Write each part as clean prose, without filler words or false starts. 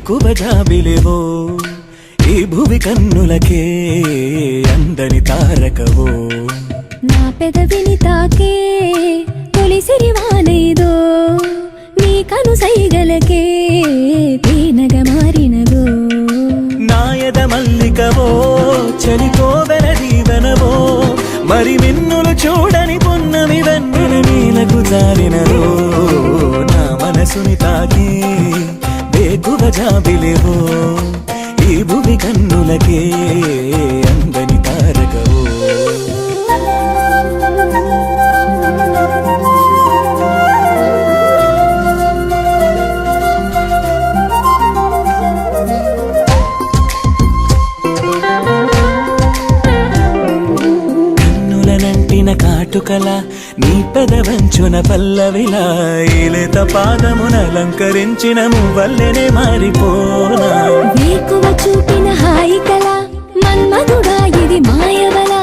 వేకువ జాబిలివో ఈ భువి కన్నులకే అందని తారకవో నా పెదవిని తాకే తొలి సిరివానైదో నీ కను సైగలకే తేనగ మారినదో నాయద మల్లికవో చలికోవెల దీవెనవో మరి మిన్నులు చూడని పున్నమి వెన్నెల నీలకు జారినదో నా మనసుని తాకే వేకువ జాబిలివో ఈ భువి కన్నులకే అందని తారకవో కాటుకల నీ పెదవంచున పల్లవిలా ఏలేత పాదమున అలంకరించిన మువ్వల్లెనే మారిపోనా వేకువ చూపిన హాయికల మన్మధుడా ఇది మాయవల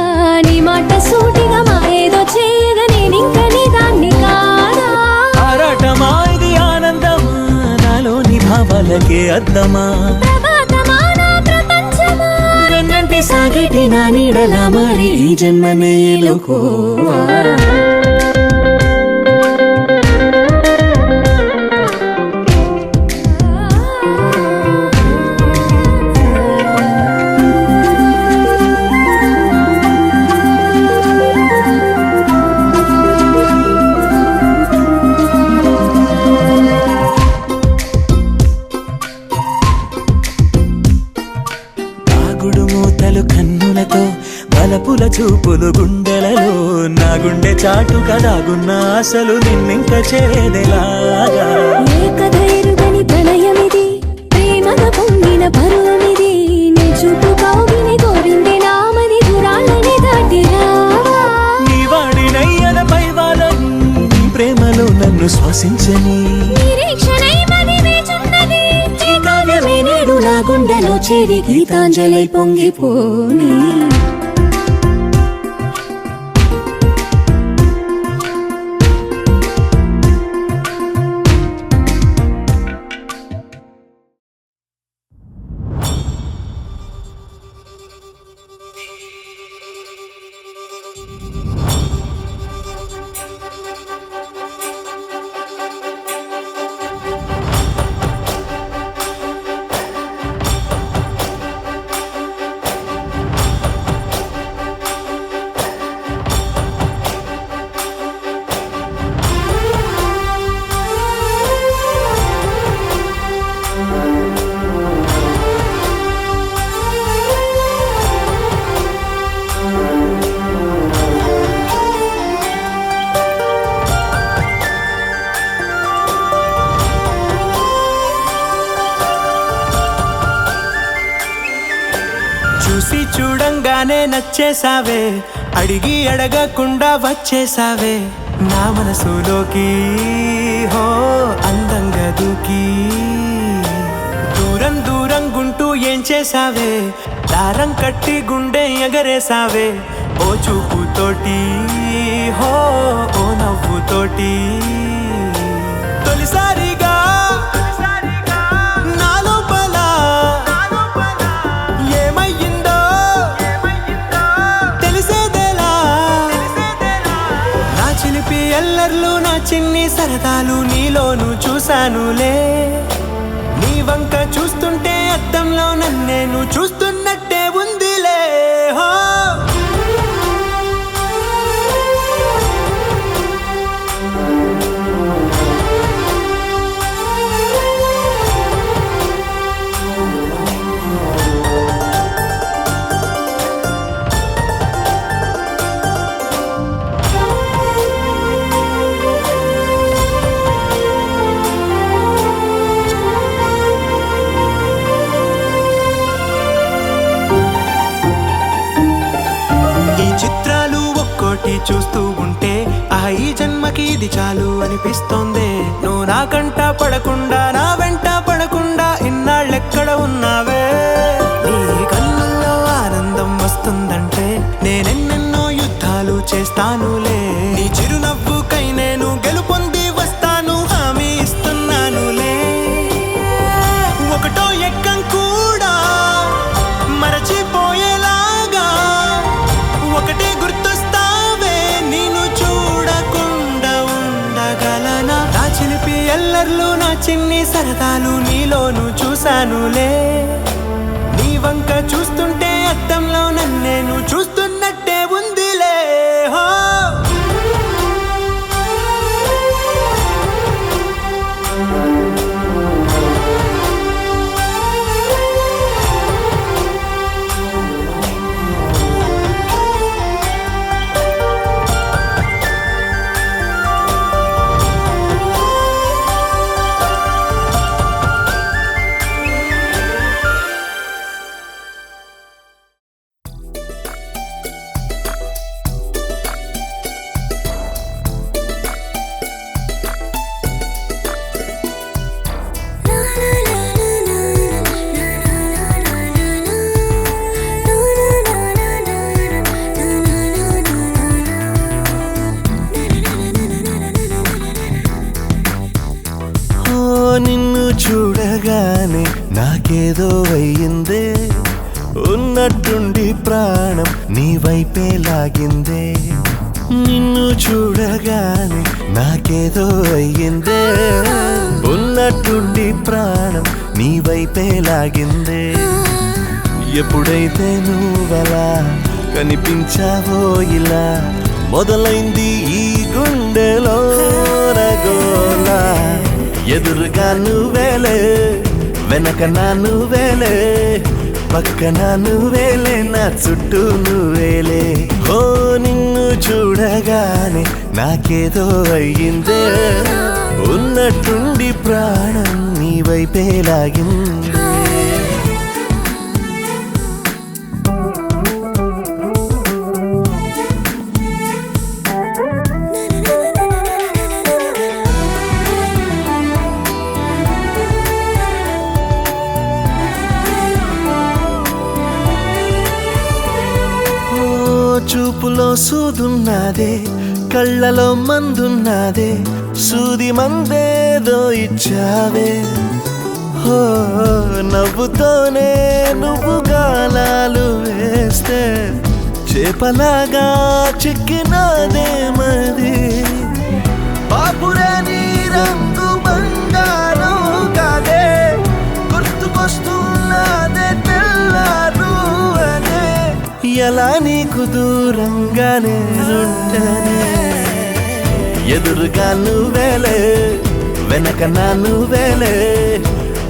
నీ మాట సూటిగా మాయేదో చేయగా నేనింక నీ దాన్ని కాదా ఆరాటమా ఇది ఆనందమా నాలోని భావాలకే అద్దమా సాగటి నా నీడలా మరి ఈ జన్మనే ఎలుకోవా కన్నులతో బలపుల చూపులు గుండెలలో నా గుండె చాటుగా దాగున్న అసలు నిన్నింక చేరేదెలాగా ఏ కథ ఎరుగని ప్రణయమిది ప్రేమగా పొంగిన పరువమిది నీ చూపు కౌగిలి కోరింది నామది దూరాలని దాటిరావా నీ వాడినయ్యన పైవాలని నీ ప్రేమలో నన్ను శ్వాసించని నా గుండెలో చేరి గీతాంజలి పొంగిపోని చూసి చూడంగానే నచ్చేసావే అడిగి అడగకుండా వచ్చేసావే నా మనసులోకి హో అందంగా దూకి దూరం దూరం గుంటూ ఏం చేసావే దారం కట్టి గుండె ఎగరేసావే ఓ చూపుతోటి హో ఓ నవ్వుతోటి తొలిసారిగా ఎల్లర్లు నా చిన్ని సరదాలు నీలోను చూశానులే నీ వంక చూస్తుంటే అద్దంలో నన్నేను చూస్తున్నట్టే ఉందిలే హో చూస్తూ ఉంటే ఈ జన్మకి ఇది చాలు అనిపిస్తోంది నువ్వు నా కంట పడకుండా నా వెంట పడకుండా ఇన్నాళ్ళెక్కడ ఉన్నావే నీ కళ్ళల్లో ఆనందం వస్తుందంటే నేనెన్నెన్నో యుద్ధాలు చేస్తానులే నీ చిరునవ్వుకై నేను గెలుపొంది వస్తాను హామీ ఇస్తున్నానులే ఒకటో ఉన్నానులే నీ వంక చూస్తుంటే అద్దంలో నన్నేను చూస్తున్నట్టే ఉందిలే హో నిన్ను చూడగానే నాకేదో అయ్యిందే ఉన్నట్టుండి ప్రాణం నీ వైపే లాగిందే నిన్ను చూడగానే నాకేదో అయ్యిందే ఉన్నట్టుండి ప్రాణం నీ వైపే లాగిందే ఎప్పుడైతే నువ్వలా కనిపించావో ఇలా మొదలైంది ఈ గుండెలో రగోలా ఎదురుగా నువ్వేలే వెనక నా నువ్వేలే పక్కన నువ్వేలే నా చుట్టూ నువ్వేలే ఓ నిన్ను చూడగానే నాకేదో అయ్యిందే ఉన్నట్టుండి ప్రాణం నీ వైపే లాగిందే చూపులో సూదున్నదే కళ్ళలో మందున్నదే సూది మందేదో ఇచ్చావే హో నవ్వుతోనే నువ్వు గాలాలు వేస్తే చేపలాగా చిక్కినాదే మది బాపురే నీ రంగు బంగారం కాదే గుర్తుకొస్తున్నదే తెల్లారు అనే ఎలా నీకు దూరంగానే ఉంటనే ఎదురుగా నువ్వేలే వెనక నా నువ్వేలే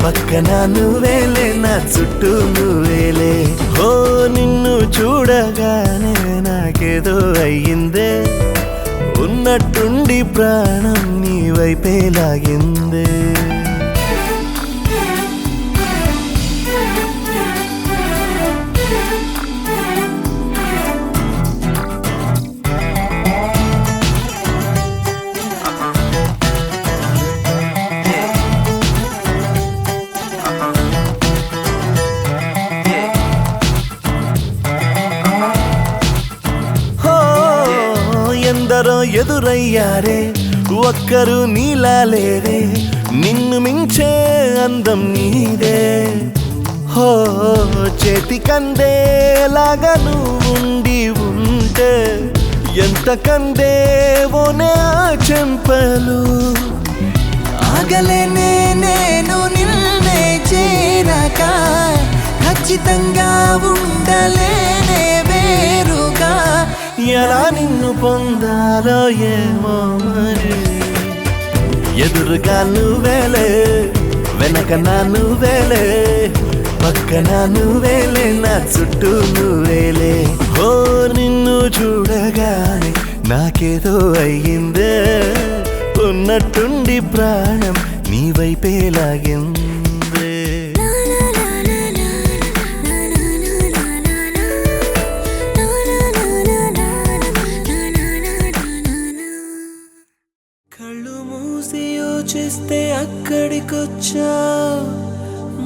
పక్కన నువ్వేలే నా చుట్టూ నువ్వేలే ఓ నిన్ను చూడగానే నాకేదో అయ్యిందే ఉన్నట్టుండి ప్రాణం నీ వైపే లాగిందే ఎందరో ఎదురయ్యారే ఒక్కరు నీలా లేరే నిన్ను మించే అందం నీదే హో చేతికందేలాగా నువ్వుండి ఉంటే ఎంత కందేవోనే ఆ చెంపలు ఆగలేనే నేను నిన్నే చేరక ఖచ్చితంగా ఉండలేనే వేరుగా ఎలా నిన్ను పొందాలో ఏమో మరి ఎదురుగా నువ్వేలే వెనక నా నువ్వేలే పక్కన నువ్వేలే నా చుట్టూ నువ్వేలే ఓ నిన్ను చూడగానే నాకేదో అయ్యిందే ఉన్నట్టుండి ప్రాణం నీ వైపే లాగిందే చేస్తే అక్కడికొచ్చా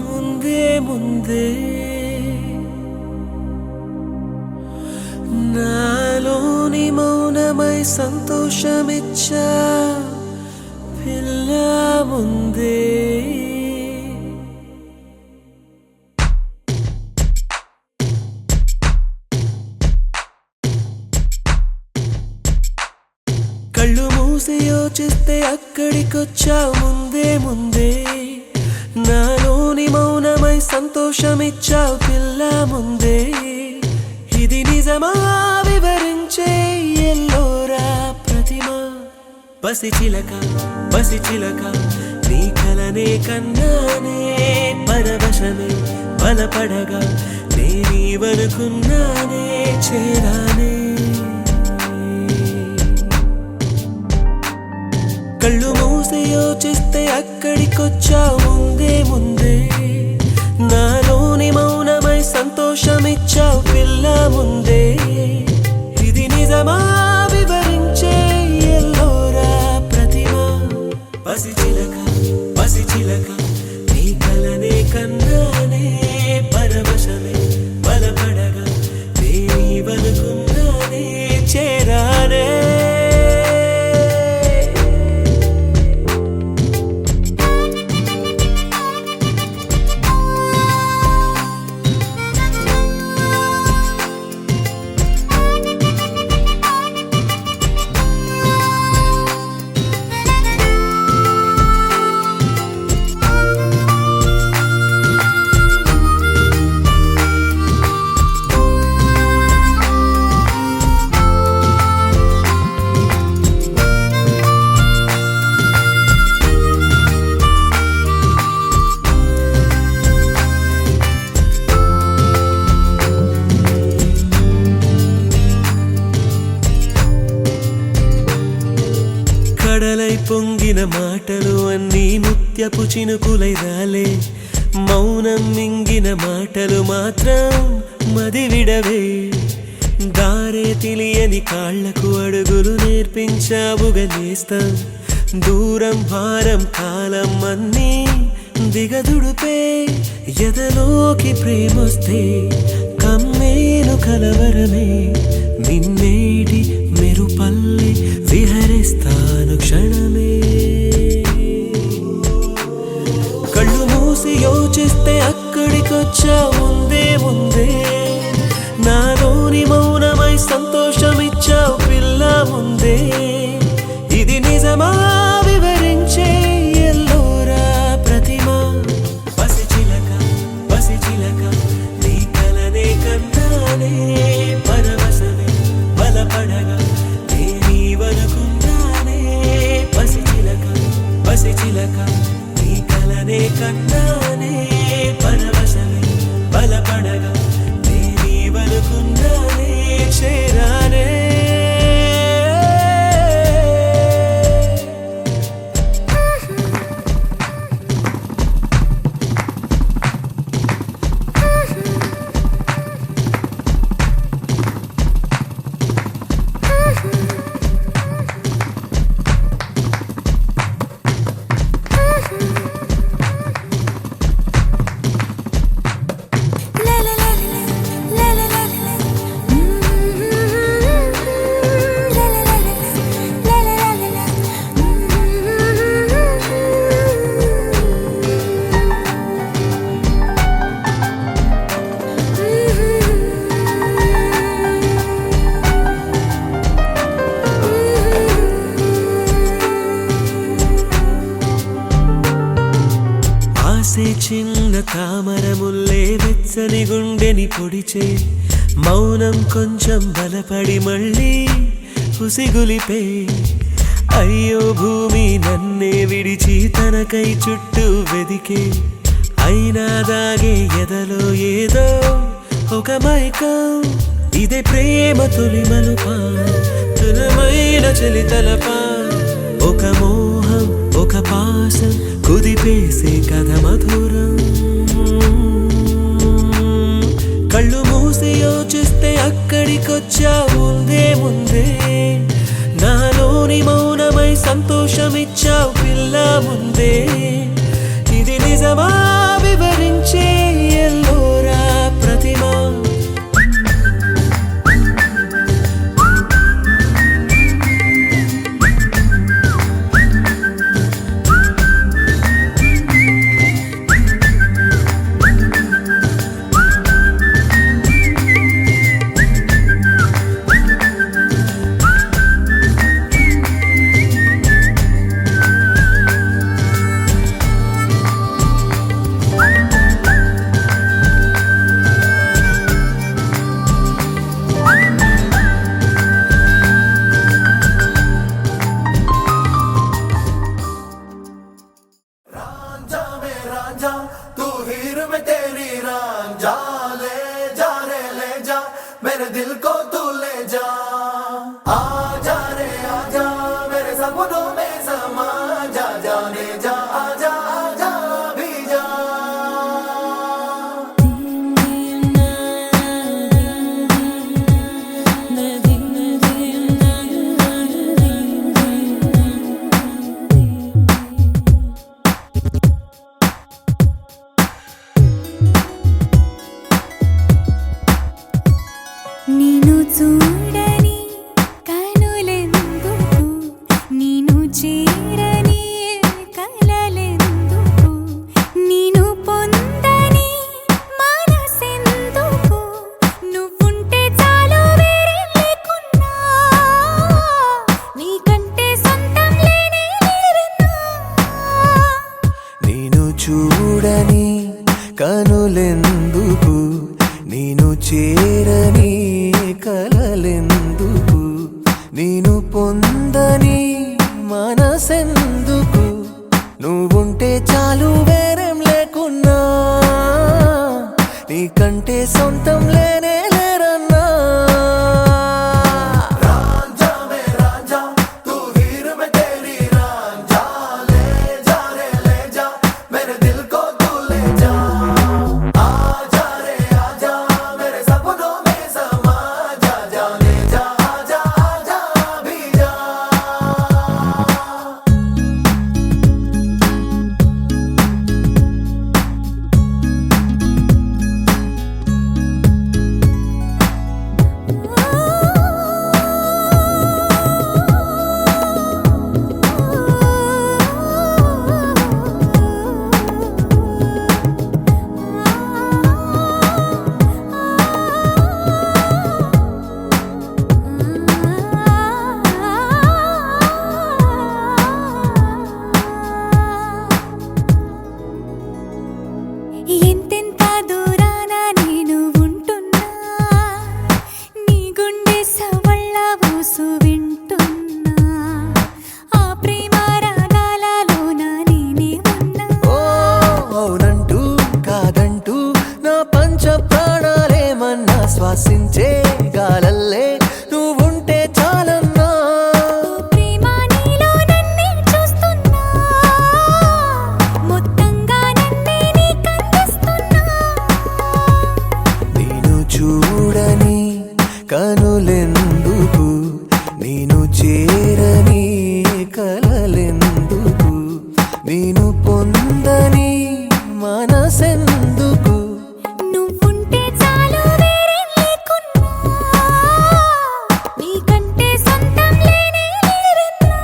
ముందే ముందే నాలోని మౌనమై సంతోషమిచ్చా పిల్ల ముందే కళ్ళు మూసి యోచిస్తే అక్కడికొచ్చా ముందే ముందే నాలోని మౌనమై సంతోషమిచ్చావు పిల్ల ముందే. ఇది నిజమా వివరించే ఎల్లోరా ప్రతిమ. పసిచిలక పసిచిలక నీ కలనే కన్నానే, పరవశమే బలపడగా నేనీవనుకున్నానే చేరానే. కళ్ళు మూసి యోచిస్తే అక్కడికొచ్చావు ముందే ముందే. నాలోని మౌనమై సంతోషమిచ్చావు పిల్ల ముందే. ఇది నిజమా వివరించే ఎల్లోరా ప్రతిమ. పసిచిలక పసిచిలక నీ కలనే కన్నానే, పరవశమే బలపడగా నేనీవనుకున్నానే చేరానే. కడలై పొంగిన మాటలు అన్నీ ముత్యపు చినుకులై రాలే. మౌనం మింగిన మాటలు మాత్రం మదివిడవే. దారే తెలియని కాళ్లకు అడుగులు నేర్పించావుగా నేస్తం. దూరం భారం కాలం అన్నీ దిగదుడుపే. ఎదలోకి ప్రేమొస్తే కమ్మేను కలవరమే. నిన్నేటి మెరుపల్లె విహరిస్తాను క్షణమే. కళ్ళు మూసి యోచిస్తే అక్కడికొచ్చావు ముందే ముందే. నాలోని మౌనమై సంతోషమిచ్చావు పిల్ల ముందే. ఇది నిజమా వివరించే ఎల్లోరా ప్రతిమ. పసిచిలక పసిచిలక నీ కలనే కన్నానే, పరవశమే బలపడగా నేనీవనుకున్నానే. పసిచిలక పసిచిలక నీ కలనే కన్నానే, పరవశమే బలపడగా నేనీవనుకున్నానే చేరానే. చిన్న తామర ముల్లే వెచ్చని గుండెని పొడిచే. మౌనం కొంచెం బలపడి మళ్ళీ ఉసిగులిపే. అయ్యో భూమి నన్నే విడిచి తనకై చుట్టూ వెదికే. అయినా దాగే ఎదలో ఏదో ఒక మైకం. ఇదే ప్రేమ తొలి మలుపా, తులమైన చలి తలపా. ఒక మోహం ఒక పాసం కుదిపేసే కథ మధురం. కళ్ళు మూసి యోచిస్తే అక్కడికొచ్చావు ముందే ముందే. నాలోని మౌనమై సంతోషమిచ్చావు పిల్ల ముందే. ఇది నిజమా వివరించే ఎల్లోరా ప్రతిమ. जा ले जा रे ले जा मेरे दिल को तू ले जा आ जा रे आ जा मेरे सपनों में समा जा जाने जा आजा आजा भी जा నిన్ను చూడని కనులెందుకు నిన్ను చేరని కలలెందుకు నిన్ను పొందని మనసెందుకు నువ్వుంటే చాలు వేరే లేకున్నా నీకంటే సొంతం లేనే లేరన్నా నేను చూడని కనులెందుకు నేను చేరని కలలెందుకు నేను పొందని మనసెందుకు నువ్వుంటే చాలు వేరేం లేకున్నా నీకంటే సొంతం లేనే లేరన్నా రాంజా మే రాంజా తూ हीर में तेरी रांझा ले जा रे ले जा मेरे दिल को तू ले जा आजा रे आजा मेरे सपनों में समा जा जाने जा आजा आजा भी जा ఎంతెంత దూరాన నేను ఉంటున్నా నీ గుండె సవళ్ళ ఊసు వింటున్నా ఆ ప్రేమ రాగాలలోన నేనే ఉన్నా ఓ అవునంటూ కాదంటూ నా పంచ ప్రాణాలేమన్నా శ్వాసించే గాలల్లే నువ్వుంటే చాలన్నా ప్రేమ నీలో నన్నే చూస్తున్నా మొత్తంగా నన్నే నీకందిస్తున్నా నేను చూడని కనులెందుకు నేను చేరని కలలెందుకు నేను పొందని మనసెందుకు నువ్వుంటే చాలు వేరే లేకున్నా నీకంటే సొంతం లేనే లేరన్నా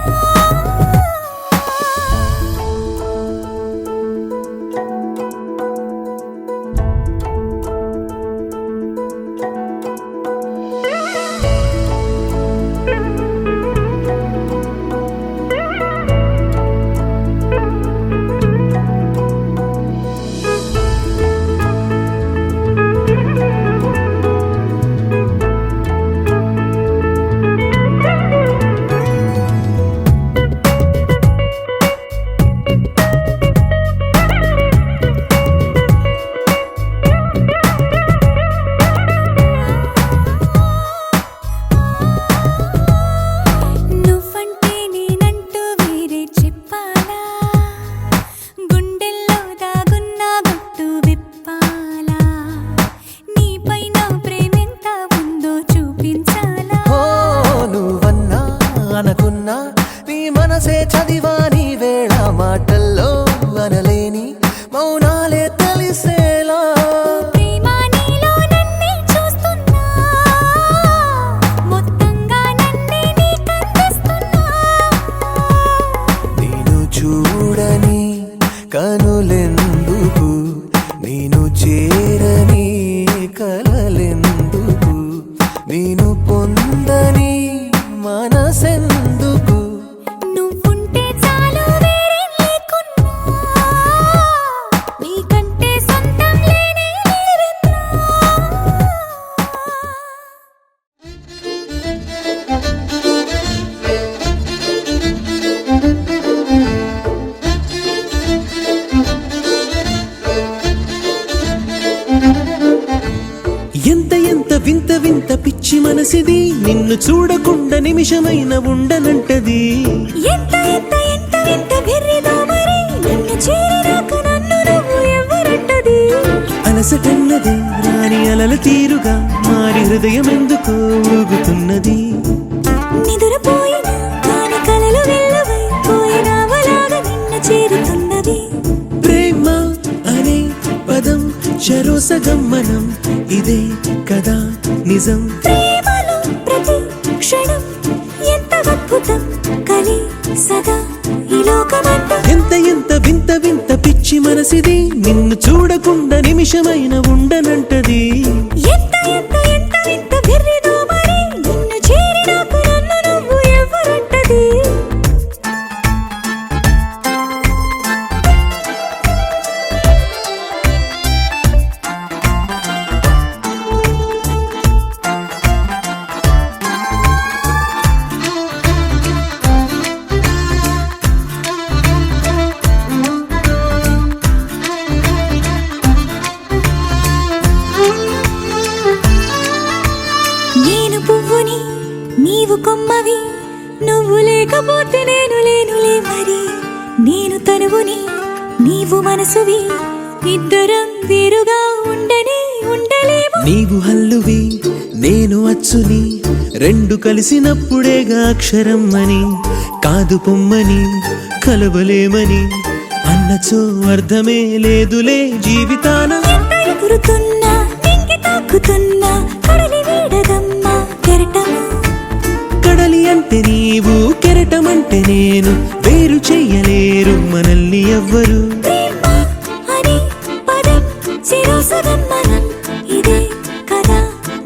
నువ్వంటే నేనంటూ వేరే చెప్పాలా గుండెల్లో దాగున్న గుట్టు విప్పాలా నీపై నా ప్రేమెంత ఉందో చూపించాలా ఓ నువ్వన్నా అనుకున్నా నీ మనసే చదివా నీ వేళ మాటల్లో అనలేని మౌనాలే తెలిసేలా ప్రేమ నీలో నన్నే చూస్తున్నా మొత్తంగా నన్నే నీకందిస్తున్నా నేను చూడని కనులెందుకు నేను చేరని కలలెందుకు నేను పొందని మనసెందుకు నువ్వుంటే చాలు వేరే లేకున్నా నీకంటే సొంతం లేనే లేరన్నా ఎంత ఎంత వింత వింత పిచ్చి మనసిది, నిన్ను చూడకుండా నిమిషమైన ఉండనంటది. ఎంత ఎంత ఎంత ఎంత వెర్రిదో మరి, నిన్ను చేరినాక నన్ను నువ్వు ఎవరంటది. అలసటన్నది రాని అలల తీరుగా మారి హృదయం ఎందుకో ఊగుతున్నది. నిదురపోయిన కాని కలలు వెళ్ళవై పోయినావలాగా నిన్ను చేరుతున్నది. ప్రేమ అనే పదం చెరో సగం మనం, ఇదే కదా నిజం. ప్రేమలో ప్రతి క్షణం ఎంత అద్భుతం, కలి సదా ఈ లోకమంతా. ఎంత ఎంత వింత వింత పిచ్చి మనసిది, నిన్ను చూడకుండా నిమిషమైన ఉండనంటది. ఎంత ఎంత ఎంత ఎంత వెర్రిదో మరి, నిన్ను చేరినాక నన్ను నువ్వు ఎవరంటది. నేను పువ్వుని నీవు కొమ్మవి, నువ్వు లేకపోతే నేను లేనులే మరి. నేను తనువుని నీవు మనసువి, ఇద్దరం వేరుగా ఉండలేము. నీవు హల్లువి నేను అచ్చుని, రెండు కలిసినప్పుడేగా అక్షరం అని. కాదు పొమ్మని కలవలేమని అన్నచో అర్థమే లేదులే జీవితాన. ఎంత ఎగురుతున్నా నింగి తాకుతున్నా కడలి వీడదమ్మా కెరటము. కడలి అంటే నీవు, కెరటమంటే నేను, వేరు చెయ్యలేరు మనల్ని ఎవ్వరు. ప్రేమ అనే పదం చెరో సగం మనం, ఇదే కదా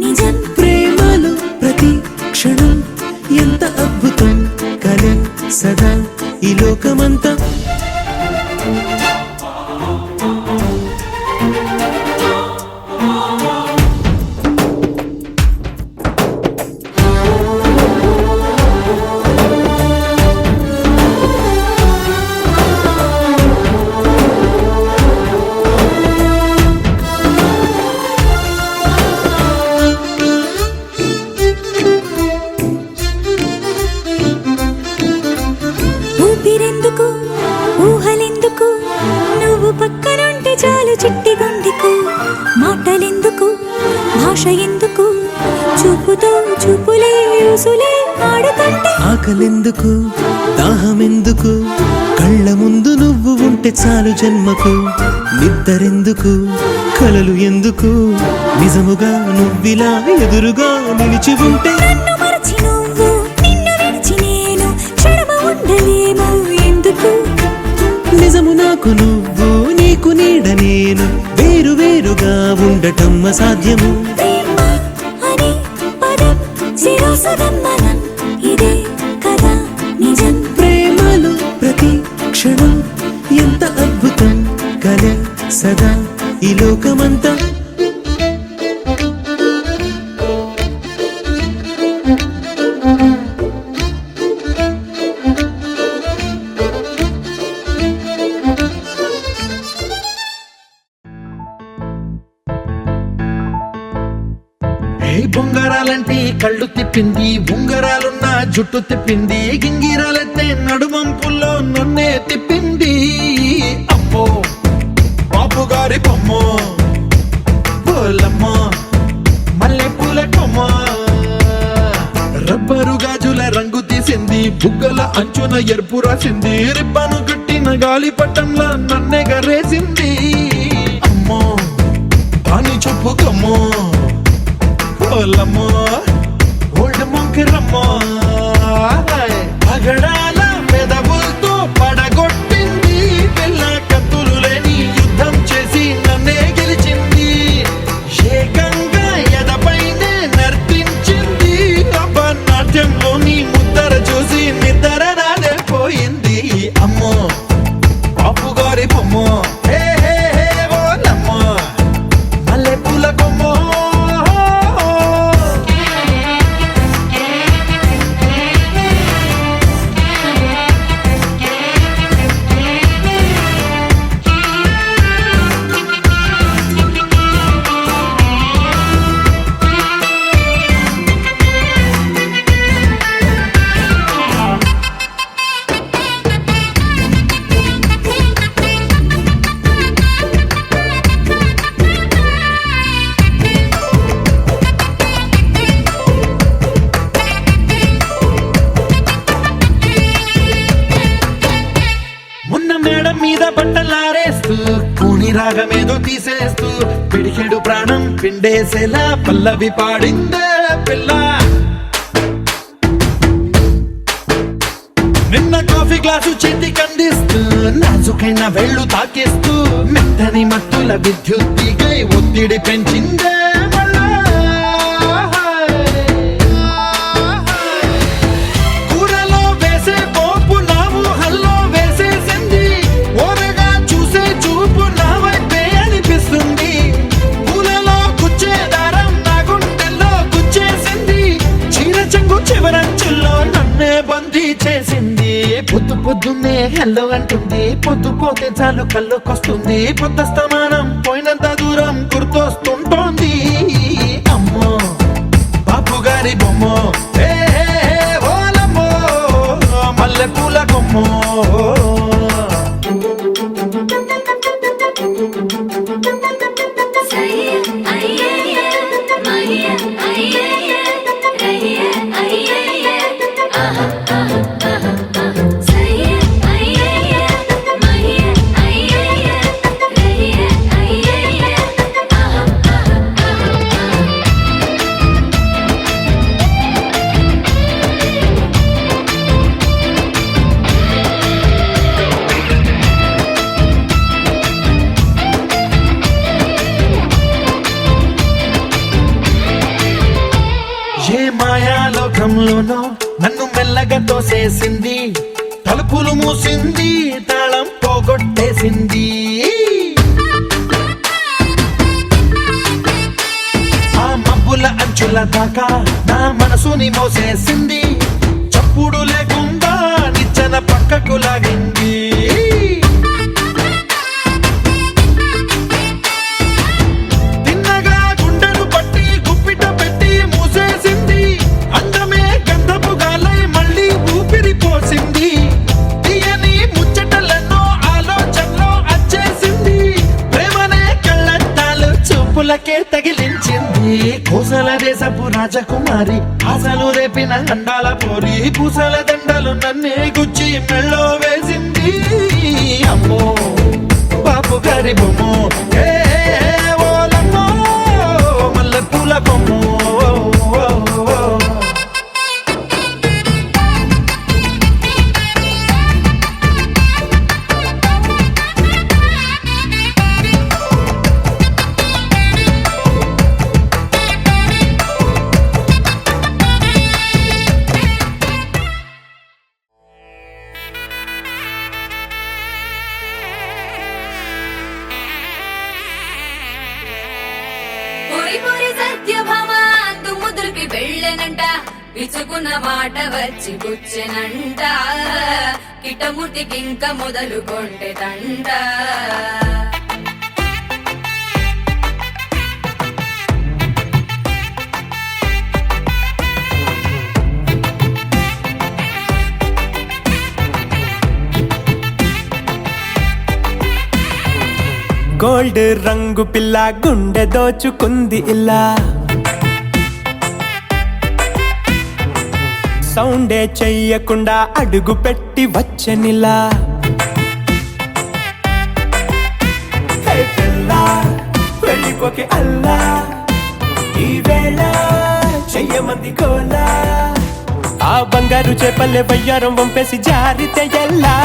నిజం. ప్రేమలో ప్రతి క్షణం ఎంత అద్భుతం, కలే సదా ఈ లోకమంతా. ఊపిరెందుకు ఊహలెందుకు, నువ్వు పక్కనుంటే చాలు చిట్టి గుండెకు. మాటలెందుకు భాష ఎందుకు, చూపుతో చూపులే ఊసులే ఆడుతుంటే. ఆకలెందుకు దాహమెందుకు, కళ్ళ ముందు నువ్వు ఉంటే చాలు జన్మకు. నిద్దరెందుకు కలలు ఎందుకు, నిజముగా నువ్విలా ఎదురుగా నిలిచి ఉంటే. నన్ను మరచి నువ్వు నిన్ను విడిచి నేను క్షణము ఉండలేము ఎందుకు. నిజము నాకు నువ్వు, నీకు నీడ నేను, వేరు వేరుగా ఉండటం అసాధ్యము. ప్రేమ అనే పదం చెరో సగం మనం, ఇదే కదా నిజం. ప్రేమలో ప్రతి క్షణం ఎంత అద్భుతం, కలే సదా ఈ లోకమంతా. బొంగరాలంటే కళ్ళు తిప్పింది, ఉంగరాలున్న జుట్టు తిప్పింది, గింగిరాలెత్తే నడుమంపుల్లో నన్నే తిప్పింది. అమ్మో బాబు గారి బొమ్మ, పోలమ్మ మల్లె పూల కొమ్మ, రబ్బరు గాజుల రంగు తీసింది, బుగ్గల అంచున ఎరుపు రాసింది, రిబ్బను కట్టిన గాలి పట్టంలా నన్నే గరేసింది. అమ్మో దాని చెప్పుకమ్మో, పోలమ్మో ఓల్డ్ మొంకిరమ్మో, పగడాల పెదవులతో పడగొట్టింది, పిల్ల కత్తులు లేని యుద్ధం చేసి నన్నే గెలిచింది, ఏకంగా ఎదపైనే నర్తించింది, అపనాట్యంలోని ముద్దర చూసి నిద్ర నాదే పోయింది. అమ్మో బాపు గారి బొమ్మో, హే హే హే ఓలమ్మో మల్లె పూల కొమ్మో. రాగమేదో తీసేస్తూ పిడికెడు ప్రాణం పిండేసేలా పల్లవి పాడిందే పిల్ల. నిన్న కాఫీ గ్లాసు చేతి కందిస్తూ నాజుకైన వెళ్ళు తాకేస్తూ మెత్తని మత్తుల విద్యుత్తికై ఒత్తిడి పెంచిందే మళ్ళా. కూరలో వేసే పోపు నా ఊహల్లో వేసేసింది, ఓరగా చూసే చూపు నా వైపే అనిపిస్తుంది. పూలలో గుచ్చే దారం నా గుండెల్లో గుచ్చేసింది, చీర చెంగు చివరంచుల్లో నన్నే బందీ చేసింది. పొద్దు పొద్దున్నే హెల్లో అంటుంది, పొద్దు పోతే చాలు కళ్ళొకొస్తుంది. పొద్దస్తమానం పోయినంత దూరం గుర్తొస్తుంటోంది. అమ్మో బాపు గారి బొమ్మో, ఏ ఓలమ్మో మల్లె పూల కొమ్మో. ఏ మాయాలోకంలోనో నన్ను మెల్లగా తోసేసింది, తలుపులు మూసింది, తాళం పోగొట్టేసింది. ఆ మబ్బుల అంచుల దాకా నా మనసుని మోసేసింది, చప్పుడు లేకుండా నిచ్చెన పక్కకు లాగింది. తిన్నగా గుండెను పట్టి గుప్పిట పెట్టి మూసేసింది, అందమే గంధపు గాలై మళ్ళీ ఊపిరి పోసింది. తీయని ముచ్చటలెన్నో ఆలోచనలో అచ్చేసింది, ప్రేమనే కళ్ళట్టాలు చూపులకే తగిలించింది. కోసల దేశపు రాజకుమారి ఆశలు రేపిన అండాల పోరి, పూసల దండలు నన్నే గుచ్చి మెళ్ళో వేసింది. అమ్మో బాపు గారి బొమ్మో, ఏ ఓలమ్మో మల్లె పూల కొమ్మో. పొరి పొరి సత్యభామ అందు ముదురుకి వెళ్ళనంట, విచుకున్న మాట వచ్చి కూర్చెనంట, కిటముటికింక మొదలు కొంటెదంట. గోల్డ్ రంగు పిల్ల గుండె దోచుకుంది ఇలా, సౌండే చెయ్యకుండా అడుగు పెట్టి వచ్చనిలా. హే పిల్ల వెళ్ళిపోకి అల్లా, ఈ వేళ చెయ్యమంది కోలా. ఆ బంగారు చేపల్లె వయ్యారం వంపేసి జారితే ఎల్లా.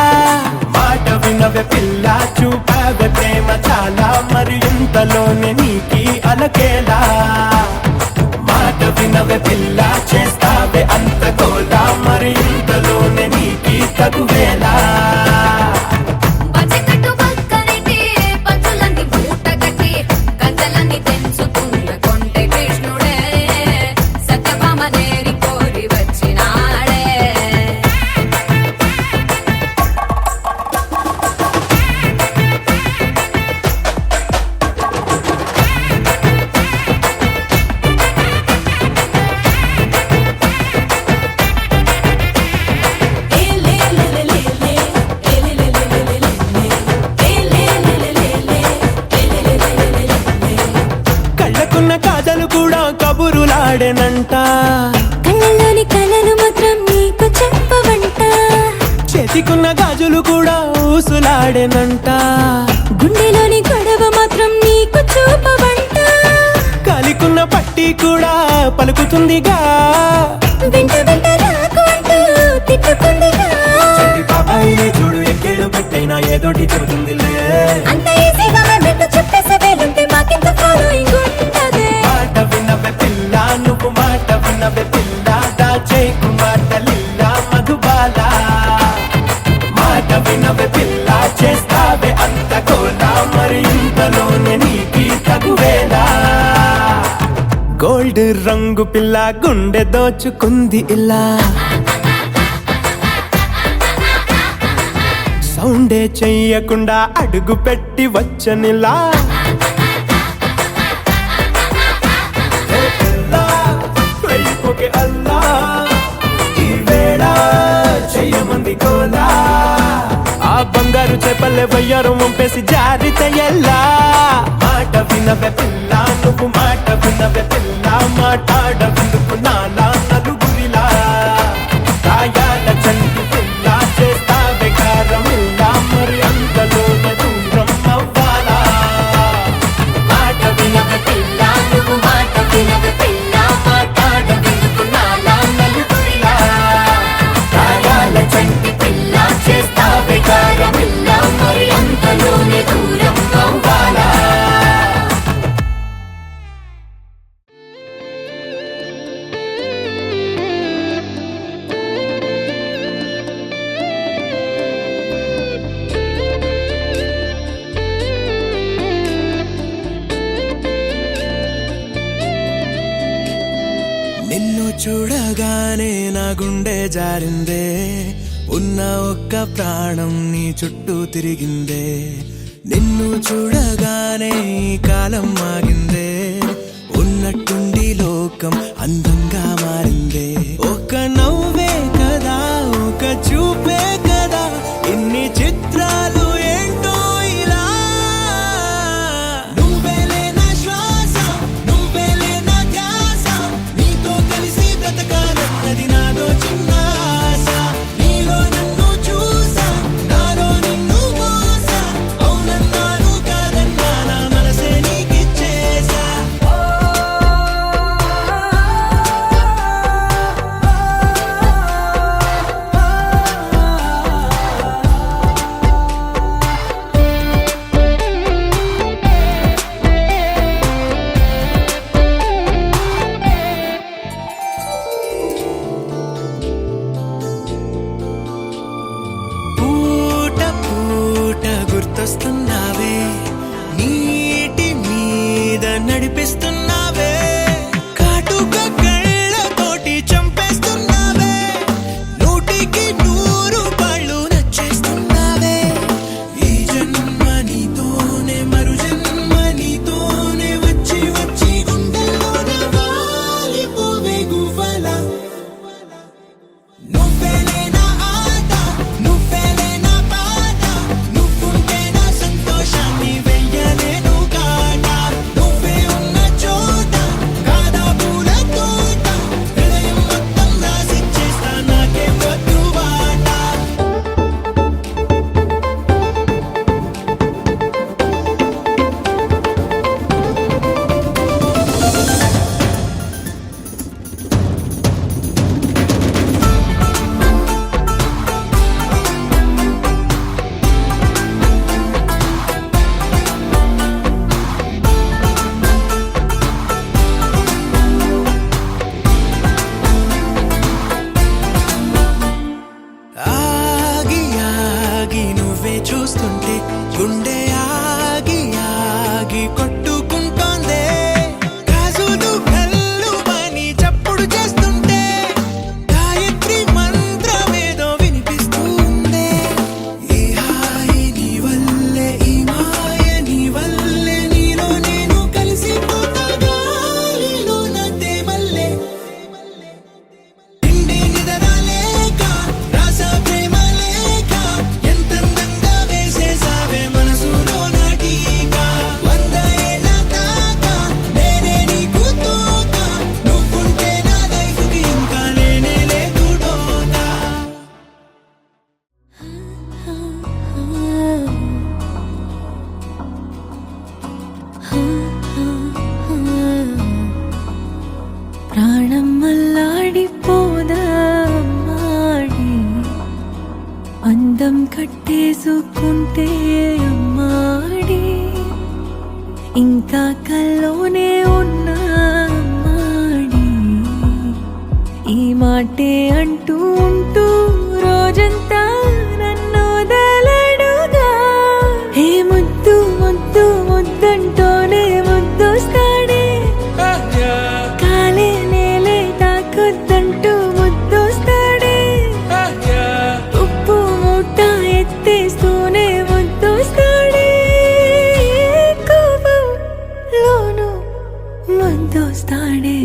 మాట వినవే పిల్ల చూపావే ప్రేమ చాలా, మరి ఇంతలోనే నీకి అలకేలా. మాట వినవే పిల్ల చేస్తావే అంత కోలా, మరి ఇంతలోనే నీకి తగువేలా. పచ్చకట్టు పక్కనైతే పచ్చులన్నీ మూట కట్టి, కంచెలన్నీ తెంచుకున్న కొంటె కృష్ణుడే, సత్యభామ నేరి కోరి వచ్చినాడే. కళ్ళకున్న కాజలు కూడా కబురులాడేనంట, కళ్ళలోని కలలు మాత్రం నీకు చెప్పవంట, చేతికున్న గాజులు కూడా ఊసులాడేనంట. గుండెలోని గొడవ పార్టీ కూడా పలుకుతుందిగా. వెంట వెంట రాకు అంటూ తిట్టుకుందిగా. చంటి బాబాయిని చూడు ఎక్కేడు పెట్టైనా ఏదోటి చెబుతుందిలే. అంత ఈజీగా మెట్టు చెప్పేసే వేలుంటే మాకింత ఫాలోయింగ్ ఉంటదే. మాట వినవే పిల్ల నువ్వు మాట వినవే పిల్ల దాచేకు మాటలిల్లా మధుబాల. మాట వినవే పిల్ల చేస్తావే అంత కోలా మరి ఇంతలోనే నీకి తగువేలా. గోల్డ్ రంగు పిల్ల గుండె దోచుకుంది ఇలా. సౌండే చెయ్యకుండా అడుగు పెట్టి వచ్చనిలా. అల్లా ఈ వేళ చెయ్యమంది కోలా. ఆ బంగారు చేపల్లె వయ్యారం వంపేసి జారిత ఎల్లా. మాట వినవే పిల్ల నువ్వు మాట వినవే పిల్ల మాట్లాడవిందుకు నాలా నలుగురిలా. కాయాల చంటి పిల్ల చేస్తావే కారమిల్లా మరి అంతలోనే దూరం అవ్వాలా. మాట వినవే పిల్ల నువ్వు మాట వినవే పిల్ల మాట్లాడవిందుకు నాలా నలుగురిలా. కాయాల చంటి పిల్ల చేస్తావే కారమిల్లా మరి అంతలోనే దూరం అవ్వాలా. నిన్ను చూడగానే నా గుండె జారిందే. ఉన్న ఒక్క ప్రాణం నీ చుట్టూ తిరిగిందే. నిన్ను చూడగానే ఈ కాలం ఆగిందే. ఉన్నట్టుండి లోకం అందంగా మారిందే. ఒక నవ్వే కదా ఒక చూపే కదా ఇన్ని చిత్రాలు ఏంటో ఇలా. నువ్వేలే నా శ్వాస నువ్వేలే నా ధ్యాస నీతో కలిసి బ్రతకాలన్నది నాదో చిన్న ఆశ. నీలో నన్ను చూసా నాలో నిన్ను మోసా అవునన్నాను కాదన్నా నా మనసే నీకిచ్చేసా. పూట పూట గుర్తొస్తున్నావే నీటి మీద నడిపిస్తున్నావే. కాటుక కళ్ళతోటి చంపేస్తున్నావే. నూటికి 100 పళ్ళు నచ్చేస్తున్నావే. ఈ జన్మ నీతోనే మరు జన్మ నీతోనే వచ్చి వచ్చి గుండెల్లోన వాలిపోవే గువ్వలా. నువ్వేలే నా ఆట నువ్వేలే నా పాట నువ్వుంటే నా సంతోషాన్ని వెయ్యలేను కాట. నువ్వే ఉన్న చోట ప్రాణం అల్లాడిపోదా అమ్మాడి అందం కట్టేసుకుంటే అమ్మాడి ఇంకా కల్లోనే ఉన్నా అమ్మాడి ఈ మాటే అంటూ ఉంటూ రోజంతా నన్ను వదలడుగా హే ముద్దు ముద్దు ముద్దంటూనే ముద్దొస్తాడే కాలే నేలే తాకొద్దంటూ ముద్దొస్తాడే ఉప్పు మూట ఎత్తేస్తూనే ముద్దొస్తాడే కోపంలోను ముద్దొస్తాడే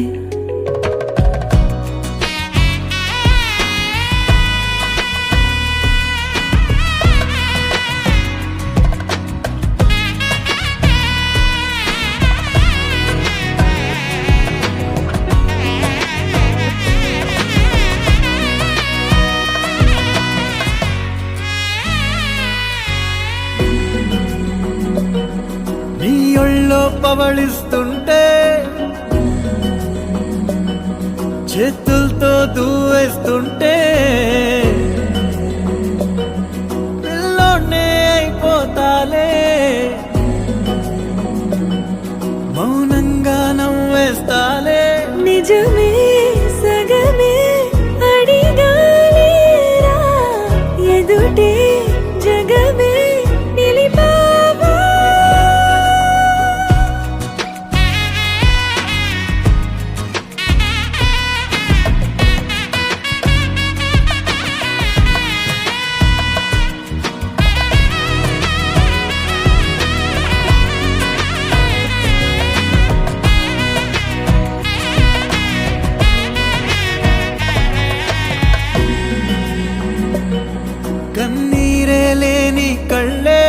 నీ ఒళ్ళో పవళిస్తుంటే చేతులతో దూవేస్తుంటే పిల్లోనే అయిపోతాలే మౌనంగా నవ్వేస్తాలే నిజమే సగమే అడిగాలేరా ఎదుటే జగమే నిలిపావా కన్నీరే లేని కళ్ళే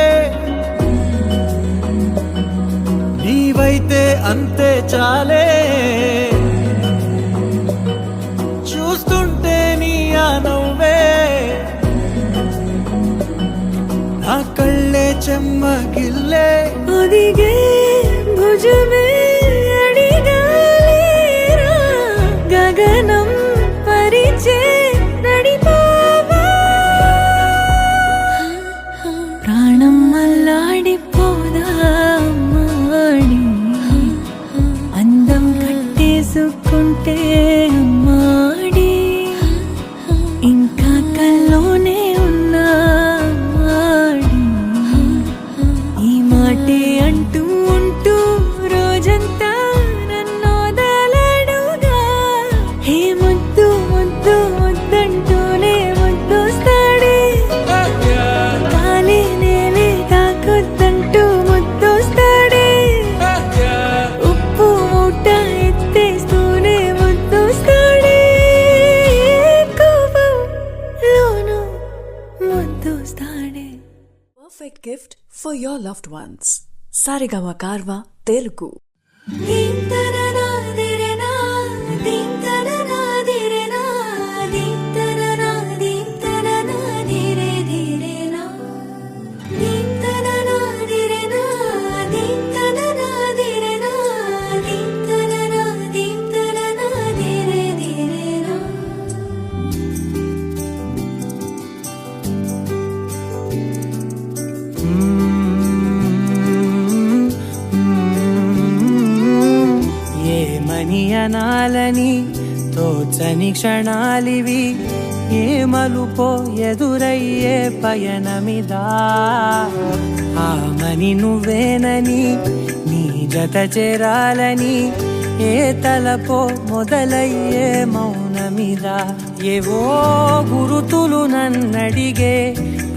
నీవైతే అంతే చాలే చూస్తుంటే నీ ఆ నవ్వే నా కళ్ళే చెమ్మగిల్లే ఒదిగే భుజమే అడిగాలేరా గగనం పరిచే నడిపావా ప్రాణం అల్లాడిపోదా అమ్మాడి అందం కట్టేసుకుంటే అమ్మాడి ఇంకా కల్లోనే ఉన్నా అమ్మాడి ఈ మాటే అంటూ ఉంటూ రోజంతా నన్ను వదలడుగా హే ముద్దు ముద్దు ముద్దంటూనే ముద్దొస్తాడే కాలే నేలే తాకొద్దంటూ ముద్దొస్తాడే ఉప్పు మూట ఎత్తేస్తూనే ముద్దొస్తాడే కోపంలోను ముద్దొస్తాడే. Perfect gift for your loved ones. Sarigama Karva Telugu. దీం తననా దిరెనా దీం తననా దిరెనా దీం తననా దిరే దిరెనా దీం తననా దిరెనా దీం తననా దిరెనా దీం తననా దిరే దిరెనా ఏమని అనాలని తోచని క్షణాలివి ఏ మలుపో ఎదురయ్యే పయనమిదా ఆమని నువ్వేనని నీ జత చేరాలని ఏ తలపో మొదలయ్యే మౌనమిదా ఏవో గురుతులు నన్నడిగే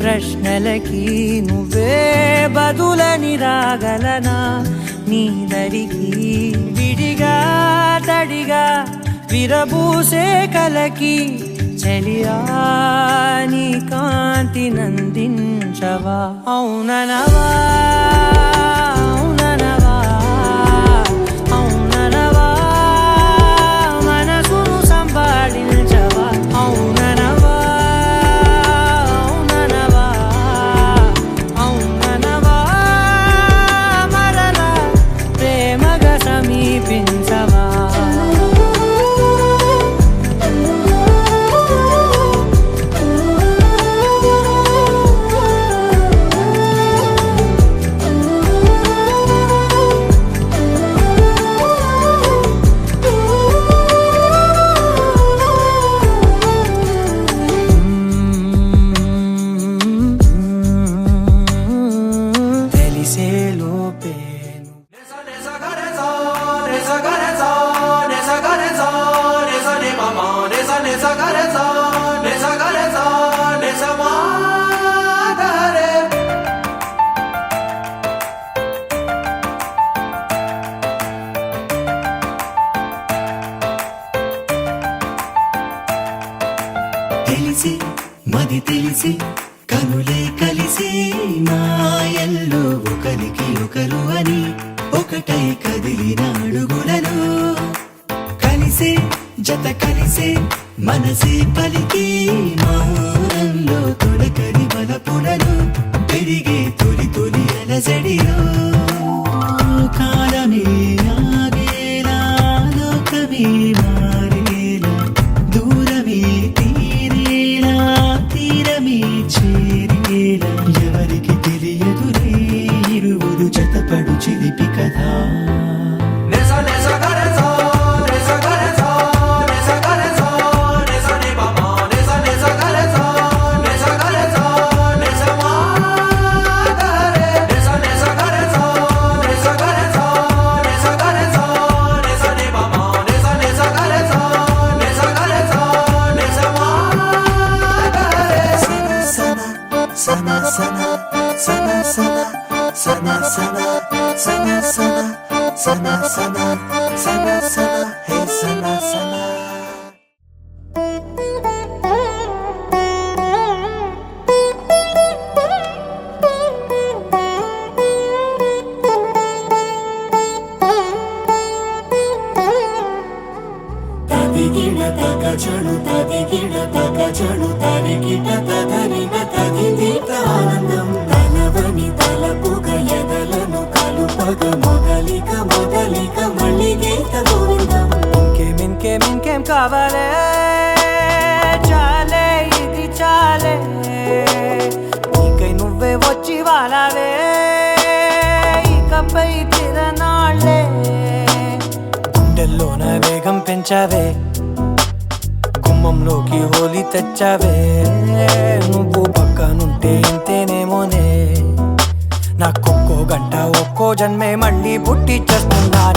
ప్రశ్నలకి నువ్వే బదులని రాగలనా నీ దరికి విడిగా తడిగా విరబూసే కలకి చెలియా నీ కాంతి నందించవా అవుననవా అవుననవా అవుననవా మనసును సంపాదించవా అవుననవా అవుననవా అవుననవా మరలా ప్రేమగా సమీపించవా సగరే సా నే సగరే సా నే సమా గరే తెలిసి మది తెలిసి కనులే కలిసి మాయల్లో ఒకరికి ఒకరు అని ఒకటై కదిలిన అడుగులను కలిసే జత కలిసే మనసే పలికి మౌనంలో తొలకరి బలపులను పెరిగే తొలి తొలి అలజడిలో కాలమే ఆగేలా లోకమే మారేలా దూరమే తీరేలా తీరమే చేరేలా ఎవరికి తెలియదులే ఇరువురు జతపడు చిలిపి కదా నే సగరే సా నే సగరే సా నే సగరే సా నే సని బామా నే సగరే సా నే సగరే సా నే సమా గరే నే సగరే సా నే సగరే సా నే సగరే సా నే సని బామా నే సగరే సా నే సగరే సా నే సమా గరే sana sana sana sana sana sana sana sana sana sana sana sana hey sana sana తదిగిడ తగ చడు తదిగిడ తగ చడు తరిగిట తదరిన తదిందిట ఆనందం తలవని తలపుగ ఎదలను కలుపగ మొదలిక మొదలిక మళ్ళీ గీత గోవిందం ఇంకేం కావాలే చాలే ఇది చాలే నీకై నువ్వే వచ్చి వాలావే ఇకపై తిరనాళ్ళే గుండెల్లోన వేగం పెంచావే గుమ్మంలోకి హోలీ తెచ్చావే నువ్వు పక్కనుంటే ఇంతేనేమోనే నాకొక్కో గంట ఒక్కో జన్మే మళ్ళీ పుట్టి చేస్తున్నాను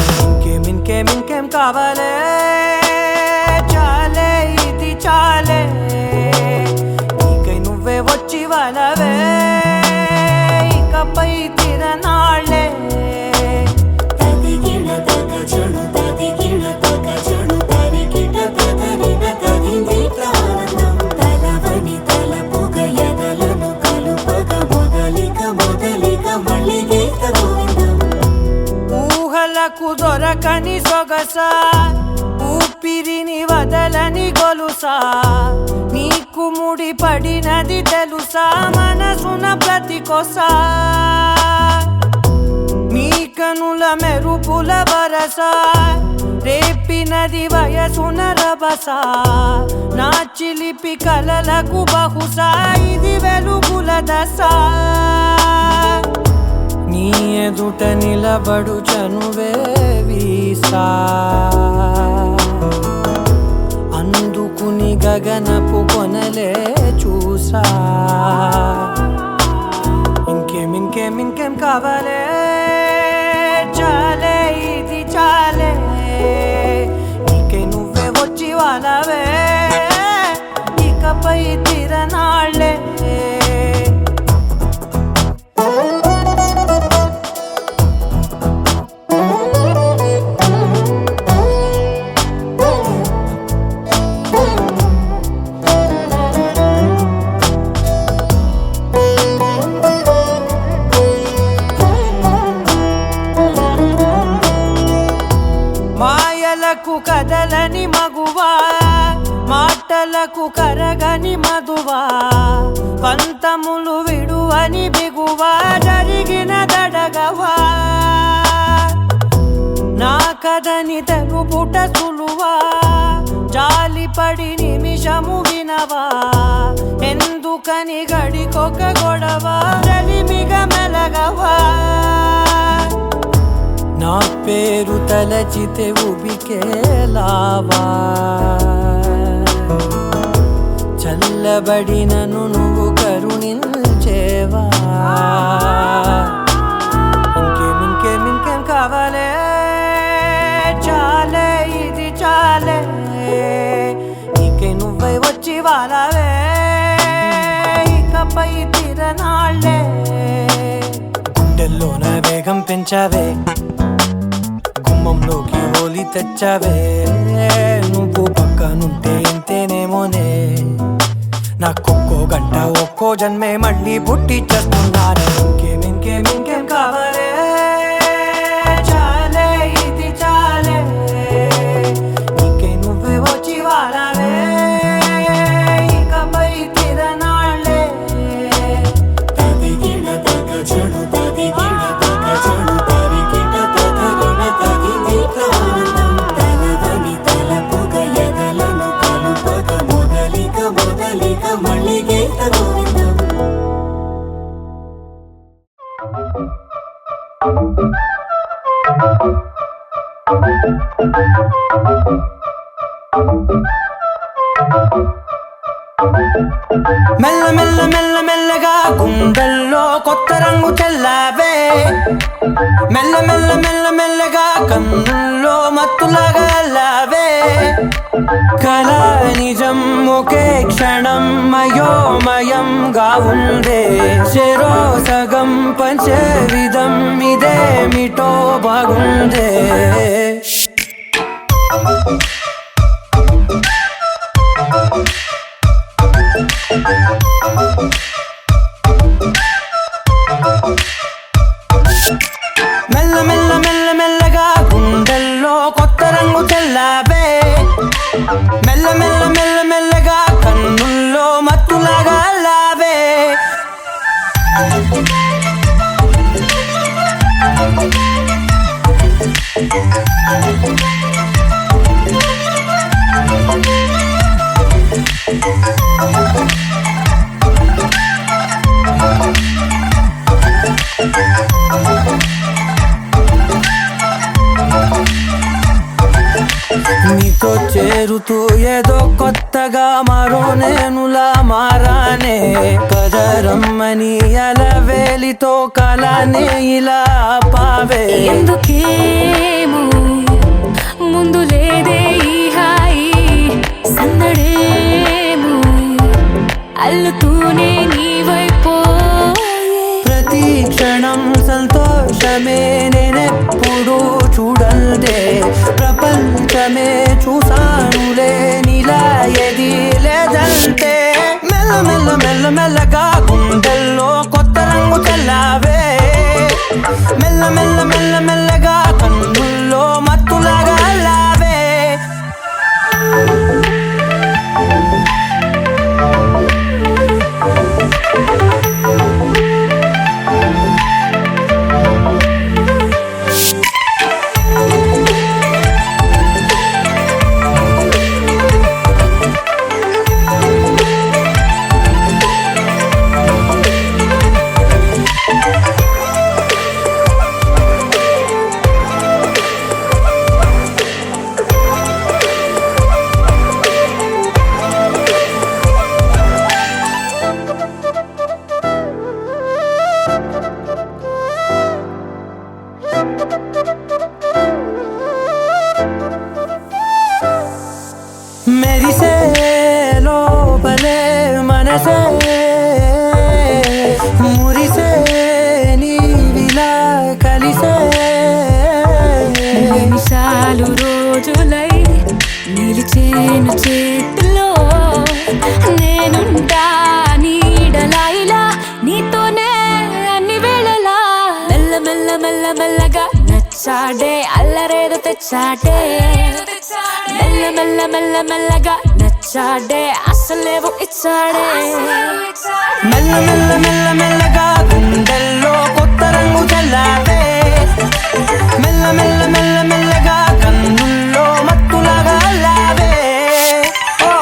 ఇంకేం కావాలే చాలే ఇది చాలే నీకై నువ్వే వచ్చి వాలవే ఇకపై తిరనాళ్ళే తదిగిడ తగ చడు తదిగిడ తగ చడు తరిగిట తదరిన తదిందిట ఆనందం తలవని తలపుగ ఎదలను కలుపగ మొదలిక మొదలిక మళ్ళీ గీత గోవిందం ఊహలకు దొరకని సొగసా ఊపిరిని వదలని గొలుసా నీకు ముడి పడినది తెలుసా మనసున ప్రతి కొసా నీ కనుల మెరుపుల వరస రేపినది వయసున రభస నా చిలిపి కలలకు బహుశా ఇది వెలుగుల దశ నీ ఎదుట నిలబడు చనువే వీసా అందుకుని గగనపు కొనలే చూసా ఇంకేం కావాలే చాలే ఇది చాలే నీకై నువ్వే వచ్చి వాలవే ఇకపై తిరనాళ్ళే మాయలకు కదలని మగువా మాటలకు కరగని మధువా పంతములు విడువని బిగువా జరిగిన దడగవా నా కథని తెలుపుట సులువా జాలిపడి నిమిషము వినవా ఎందుకని గడికొక గొడవ రలిమిగ మెలగవా నా పేరు తలచితే ఉబికేలావా చల్లబడినను నువ్వు కరుణించేవా ఇంకేం కావాలే చాలే ఇది చాలే నీకై నువ్వు వచ్చి వాళ్ళవే ఇకపై తిరనాళ్ళే గుండెల్లోన వేగం పెంచావే గుమ్మంలోకి హోలీ తెచ్చావే నువ్వు పక్కనుంటే ఇంతేనేమోనే నాకొక్కో గంట ఒక్కో జన్మే మళ్ళీ పుట్టి చేస్తున్నానే ఇంకేం కావాలే చాలే ఇది చాలే నీకే నువ్వే వచ్చి వాడాలే ఇకపై తిరనాళ్ళే తదిగిన తగ చెడు తదిగిన తగ చెడు తరిగిన తగరిన తగిది ఆనందం తలవని తలపుగ ఎదలను కలుపగ మొదలిక మళ్ళీ గీత గోవిందం మెల్ల మెల్ల మెల్ల మెల్లగా గుండెల్లో కొత్త రంగు చల్లావే మెల్ల మెల్ల మెల్ల మెల్లగా కన్నుల్లో మత్తులాగా అల్లావే కళ నిజం ఒకే క్షణం మయోమయంగా ఉందే చెరో సగం పంచే విధం ఇదేమిటో బాగుందే మెల్ల మెల్ల మెల్ల మెల్లగా గుండెల్లో కొత్త రంగు చల్లావే మెల్ల మెల్ల మెల్ల మెల్లగా కన్నుల్లో మత్తులాగా అల్లావే నీతో చేరుతూ ఏదో కొత్తగా మరో నేనులా మారానే కదరమ్మని అలవేలితో కలానే ఇలా పావే ఎందుకేమో ముందు లేదే ఈ హాయి సందడేమో అల్లుతూనే నీవైపోయే ప్రతి క్షణం సంతోషమే నేనెప్పుడు చూడల్దే ప్రపంచమే చూసానులే నీలా ఏది లేదంటే మెల్ల మెల్ల మెల్ల మెల్లగా గుండెల్లో కొత్త రంగు చల్లావే మెల్ల మెల్ల మెల్ల మెల్లగా కన్నుల్లో మత్తులాగా అల్లావే మెరిసే లోపలే మనసే మురిసే నీవిలా కలిసే నిమిషాలు రోజులై నిలిచేను చేతిలో నేనుంటా నీడలా ఇలా నీతోనే అన్ని వేళలా మెల్ల మెల్ల మెల్ల మెల్లగా నచ్చాడే అల్లరేదో తెచ్చాడే మెల్ల మెల్ల మెల్ల మెల్లగా నచ్చాడే అసలేవో ఇచ్చాడే మెల్ల మెల్ల మెల్ల మెల్లగా గుండెల్లో కొత్త రంగు చల్లావే మెల్ల మెల్ల మెల్ల మెల్లగా కన్నుల్లో మత్తులాగా అల్లావే ఓ